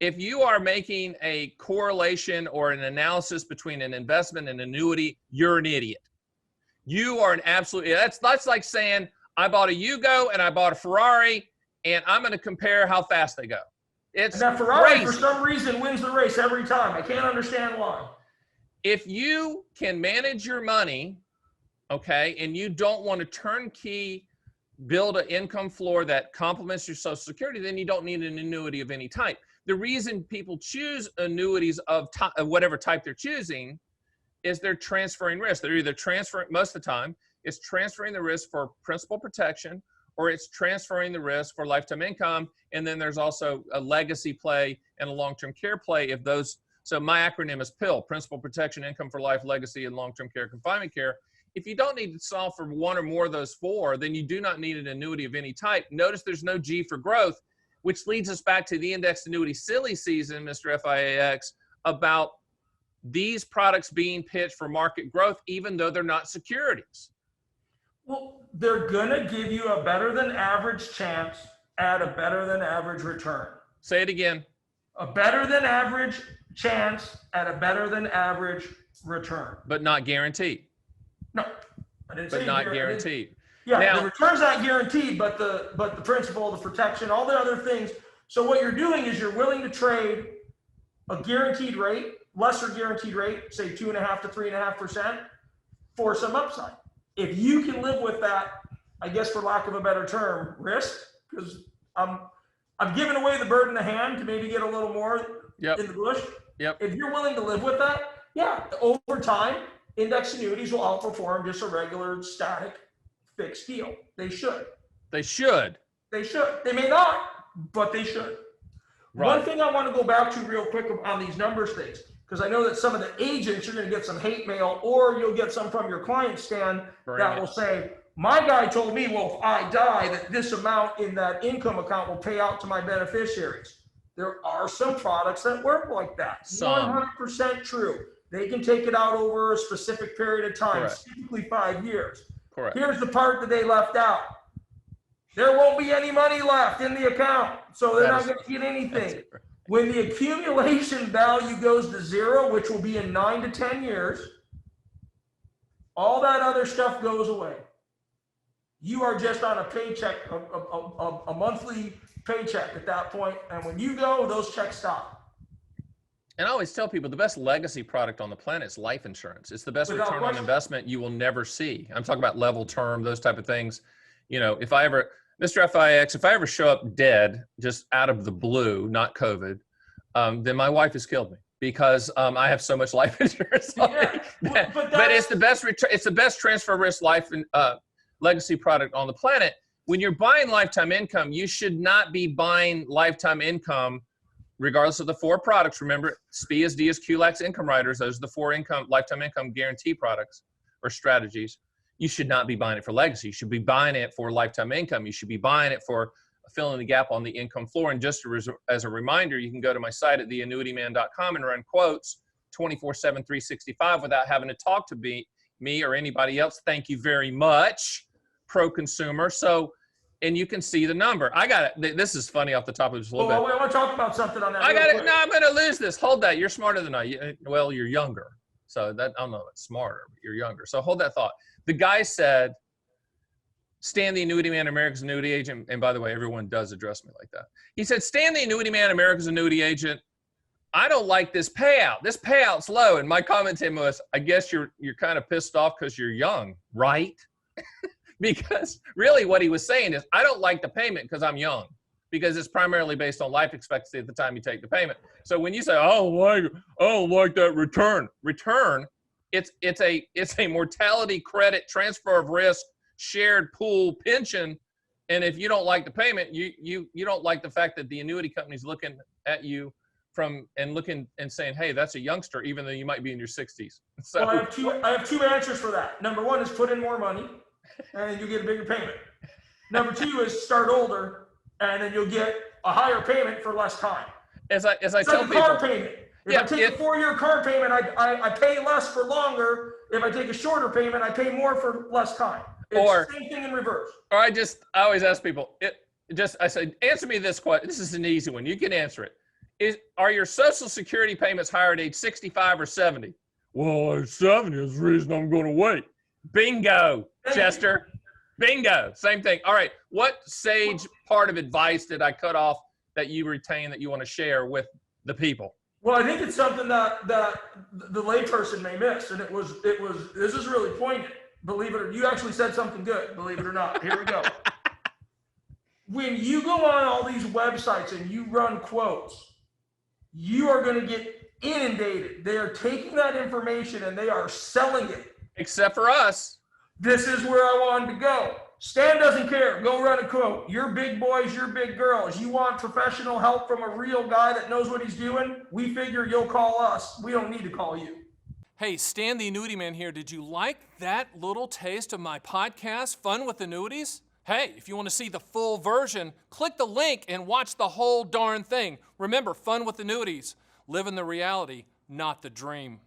If you are making a correlation or an analysis between an investment and annuity, you're an idiot. You are an absolute, that's like saying, I bought a Yugo and I bought a Ferrari, and I'm going to compare how fast they go. It's and that Ferrari, crazy. for some reason, wins the race every time. I can't understand why. If you can manage your money, okay, and you don't want to turnkey build an income floor that complements your Social Security, then you don't need an annuity of any type. The reason people choose annuities of whatever type they're choosing is they're transferring risk. They're either transferring, most of the time, it's transferring the risk for principal protection, or it's transferring the risk for lifetime income. And then there's also a legacy play and a long-term care play if those, so my acronym is PILL, Principal Protection, Income for Life, Legacy, and Long-Term Care, Confinement Care. If you don't need to solve for one or more of those four, then you do not need an annuity of any type. Notice there's no G for growth, which leads us back to the indexed annuity silly season, Mr. FIA-X, about these products being pitched for market growth, even though they're not securities. Well, they're going to give you a better than average chance at a better than average return. Say it again. A better than average chance at a better than average return. But not guaranteed. No, I didn't say but not guaranteed. Yeah, now, the return's not guaranteed, but the principal, the protection, all the other things. So what you're doing is you're willing to trade a guaranteed rate, lesser guaranteed rate, say 2.5 to 3.5%, for some upside. If you can live with that, I guess for lack of a better term, risk, because I'm giving away the bird in the hand to maybe get a little more in the bush. Yep. If you're willing to live with that, yeah, over time, index annuities will outperform just a regular static fixed deal. They should. They should. They should. They may not, but they should. Right. One thing I want to go back to real quick on these numbers things, because I know that some of the agents, you're going to get some hate mail, or you'll get some from your client stand that will say, my guy told me, well, if I die, that this amount in that income account will pay out to my beneficiaries. There are some products that work like that. 100% true. They can take it out over a specific period of time, typically 5 years. Correct. Here's the part that they left out. There won't be any money left in the account, so they're not going to get anything. When the accumulation value goes to zero, which will be in 9 to 10 years, all that other stuff goes away. You are just on a paycheck, a monthly paycheck at that point, and when you go, those checks stop. And I always tell people the best legacy product on the planet is life insurance. It's the best return on investment you will never see. I'm talking about level term, those type of things. You know, if I ever, Mr. FIA-X, if I ever show up dead, just out of the blue, not COVID, then my wife has killed me because I have so much life insurance. Yeah, but it's the best return. It's the best transfer risk life and legacy product on the planet. When you're buying lifetime income, you should not be buying lifetime income regardless of the four products. Remember, SPIAs, DIAs, QLACs, income riders, those are the four lifetime income guarantee products or strategies. You should not be buying it for legacy. You should be buying it for lifetime income. You should be buying it for filling the gap on the income floor. And just as a reminder, you can go to my site at theannuityman.com and run quotes 24/7, 365 without having to talk to me or anybody else. Thank you very much, pro consumer. So, and you can see the number. I got it. This is funny off the top of just a little bit. I want to talk about something on that. I got it. No, I'm going to lose this. Hold that. You're smarter than I. Well, you're younger. So that, I don't know, it's smarter, but you're younger. So hold that thought. The guy said, Stan the Annuity Man, America's Annuity Agent. And by the way, everyone does address me like that. He said, Stan the Annuity Man, America's Annuity Agent. I don't like this payout. This payout's low. And my comment to him was, I guess you're kind of pissed off because you're young, right? Because really what he was saying is, I don't like the payment because I'm young, because it's primarily based on life expectancy at the time you take the payment. So when you say, I don't like that return, it's a mortality credit, transfer of risk, shared pool pension. And if you don't like the payment, you don't like the fact that the annuity company's looking at you looking and saying, hey, that's a youngster, even though you might be in your 60s. So well, I have two answers for that. Number one is put in more money and you get a bigger payment. Number two is start older and then you'll get a higher payment for less time. As I it's tell like a people, car payment. If I take a 4-year car payment, I pay less for longer. If I take a shorter payment, I pay more for less time. It's the same thing in reverse. Or I always ask people, I say, answer me this question. This is an easy one. You can answer it. Are your Social Security payments higher at age 65 or 70? Well, age 70 is the reason I'm going to wait. Bingo, Chester. Bingo. Same thing. All right. What sage part of advice did I cut off that you retain that you want to share with the people? Well, I think it's something that the layperson may miss, and it was this is really poignant. Believe it or you actually said something good. Believe it or not. Here we go. When you go on all these websites and you run quotes, you are going to get inundated. They are taking that information and they are selling it. Except for us. This is where I wanted to go. Stan doesn't care. Go run a quote. You're big boys, you're big girls. You want professional help from a real guy that knows what he's doing? We figure you'll call us. We don't need to call you. Hey, Stan the Annuity Man here. Did you like that little taste of my podcast, Fun with Annuities? Hey, if you want to see the full version, click the link and watch the whole darn thing. Remember, Fun with Annuities. Live in the reality, not the dream.